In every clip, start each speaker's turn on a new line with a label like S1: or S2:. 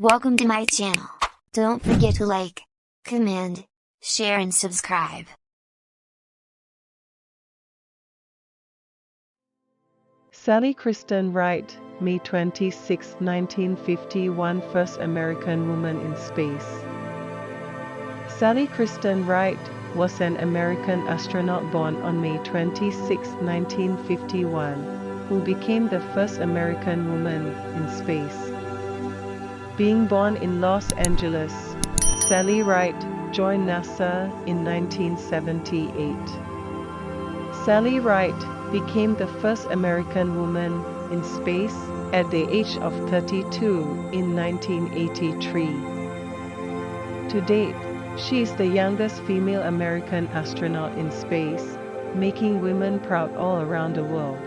S1: Welcome to my channel. Don't forget to like, comment, share and subscribe.
S2: Sally Kristen Wright, May 26, 1951, first American woman in space. Sally Kristen Wright was an American astronaut born on May 26, 1951, who became the first American woman in space. Being born in Los Angeles, Sally Wright joined NASA in 1978. Sally Wright became the first American woman in space at the age of 32 in 1983. To date, she is the youngest female American astronaut in space, making women proud all around the world.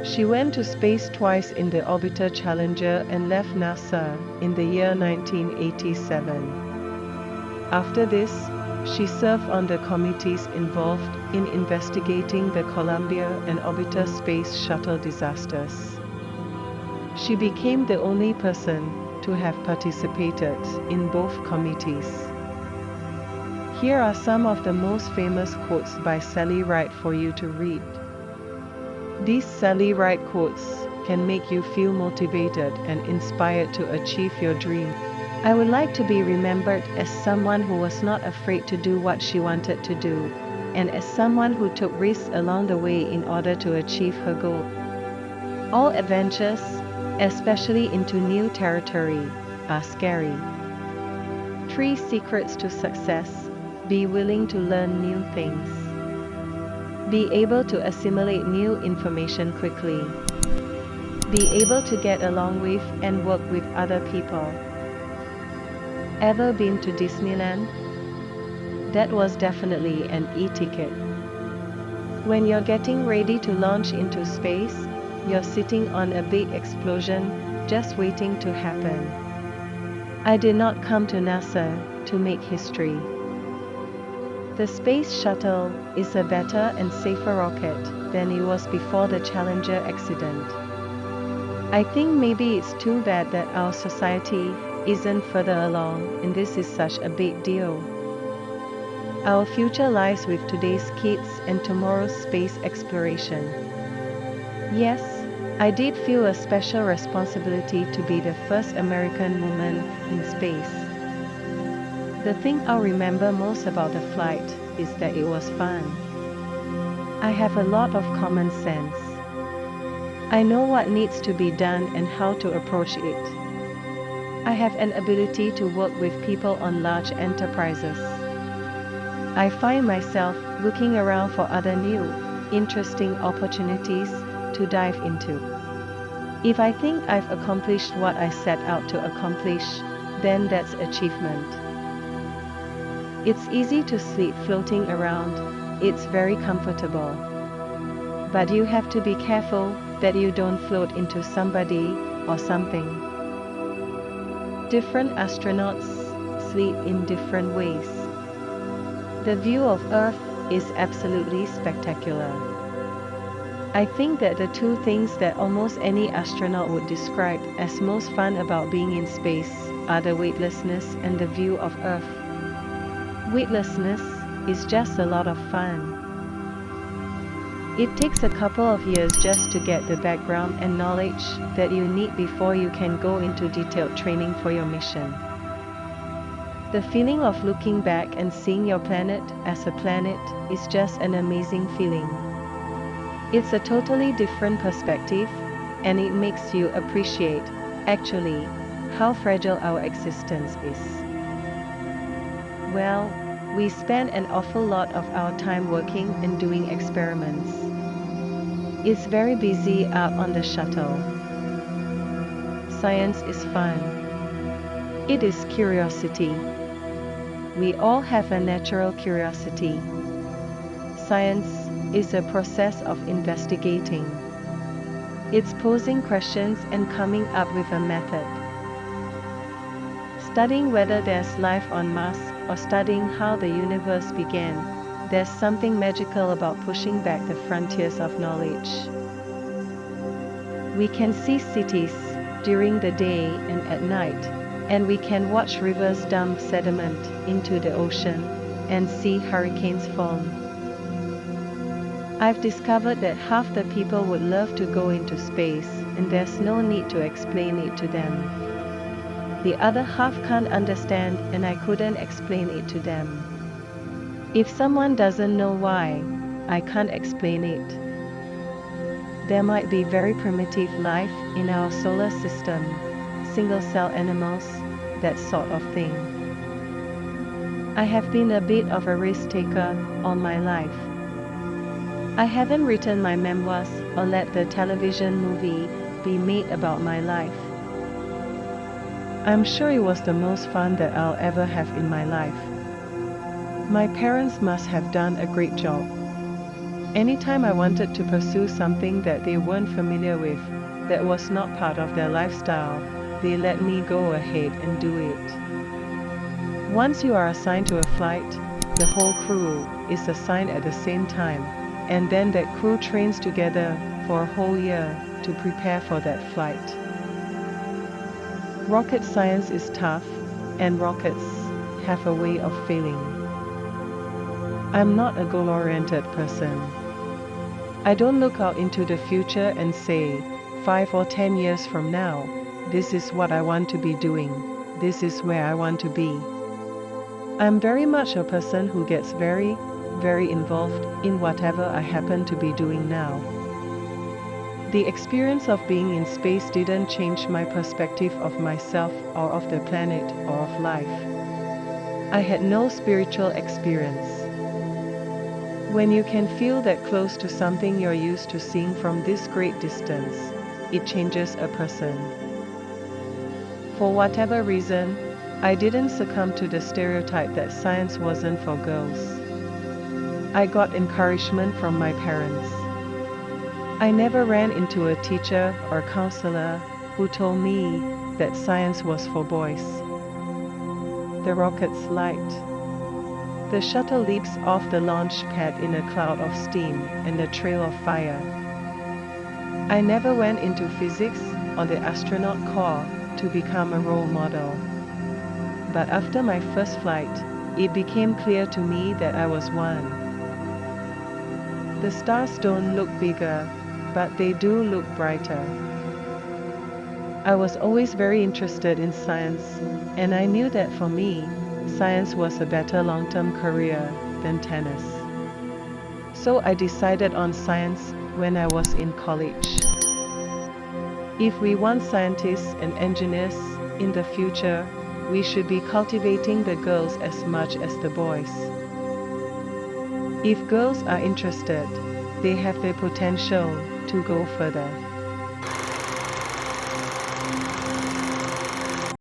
S2: She went to space twice in the Orbiter Challenger and left NASA in the year 1987. After this, she served on the committees involved in investigating the Columbia and Orbiter space shuttle disasters. She became the only person to have participated in both committees. Here are some of the most famous quotes by Sally Wright for you to read. These Sally Wright quotes can make you feel motivated and inspired to achieve your dream. I would like to be remembered as someone who was not afraid to do what she wanted to do, and as someone who took risks along the way in order to achieve her goal. All adventures, especially into new territory, are scary. 3 secrets to success: be willing to learn new things. Be able to assimilate new information quickly. Be able to get along with and work with other people. Ever been to Disneyland? That was definitely an e-ticket. When you're getting ready to launch into space, you're sitting on a big explosion, just waiting to happen. I did not come to NASA to make history. The Space Shuttle is a better and safer rocket than it was before the Challenger accident. I think maybe it's too bad that our society isn't further along, and this is such a big deal. Our future lies with today's kids and tomorrow's space exploration. Yes, I did feel a special responsibility to be the first American woman in space. The thing I'll remember most about the flight is that it was fun. I have a lot of common sense. I know what needs to be done and how to approach it. I have an ability to work with people on large enterprises. I find myself looking around for other new, interesting opportunities to dive into. If I think I've accomplished what I set out to accomplish, then that's achievement. It's easy to sleep floating around, it's very comfortable. But you have to be careful that you don't float into somebody or something. Different astronauts sleep in different ways. The view of Earth is absolutely spectacular. I think that the 2 things that almost any astronaut would describe as most fun about being in space are the weightlessness and the view of Earth. Weightlessness is just a lot of fun. It takes a couple of years just to get the background and knowledge that you need before you can go into detailed training for your mission. The feeling of looking back and seeing your planet as a planet is just an amazing feeling. It's a totally different perspective, and it makes you appreciate, actually, how fragile our existence is. Well, we spend an awful lot of our time working and doing experiments. It's very busy out on the shuttle. Science is fun. It is curiosity. We all have a natural curiosity. Science is a process of investigating. It's posing questions and coming up with a method. Studying whether there's life on Mars or studying how the universe began, there's something magical about pushing back the frontiers of knowledge. We can see cities, during the day and at night, and we can watch rivers dump sediment into the ocean and see hurricanes form. I've discovered that half the people would love to go into space, and there's no need to explain it to them. The other half can't understand, and I couldn't explain it to them. If someone doesn't know why, I can't explain it. There might be very primitive life in our solar system, single-cell animals, that sort of thing. I have been a bit of a risk-taker all my life. I haven't written my memoirs or let the television movie be made about my life. I'm sure it was the most fun that I'll ever have in my life. My parents must have done a great job. Anytime I wanted to pursue something that they weren't familiar with, that was not part of their lifestyle, they let me go ahead and do it. Once you are assigned to a flight, the whole crew is assigned at the same time, and then that crew trains together for a whole year to prepare for that flight. Rocket science is tough, and rockets have a way of failing. I'm not a goal-oriented person. I don't look out into the future and say, 5 or 10 years from now, this is what I want to be doing, this is where I want to be. I'm very much a person who gets very, very involved in whatever I happen to be doing now. The experience of being in space didn't change my perspective of myself or of the planet or of life. I had no spiritual experience. When you can feel that close to something you're used to seeing from this great distance, it changes a person. For whatever reason, I didn't succumb to the stereotype that science wasn't for girls. I got encouragement from my parents. I never ran into a teacher or counselor who told me that science was for boys. The rocket's light. The shuttle leaps off the launch pad in a cloud of steam and a trail of fire. I never went into physics or the astronaut corps to become a role model. But after my first flight, it became clear to me that I was one. The stars don't look bigger, but they do look brighter. I was always very interested in science, and I knew that for me, science was a better long-term career than tennis. So I decided on science when I was in college. If we want scientists and engineers in the future, we should be cultivating the girls as much as the boys. If girls are interested, they have the potential to go further.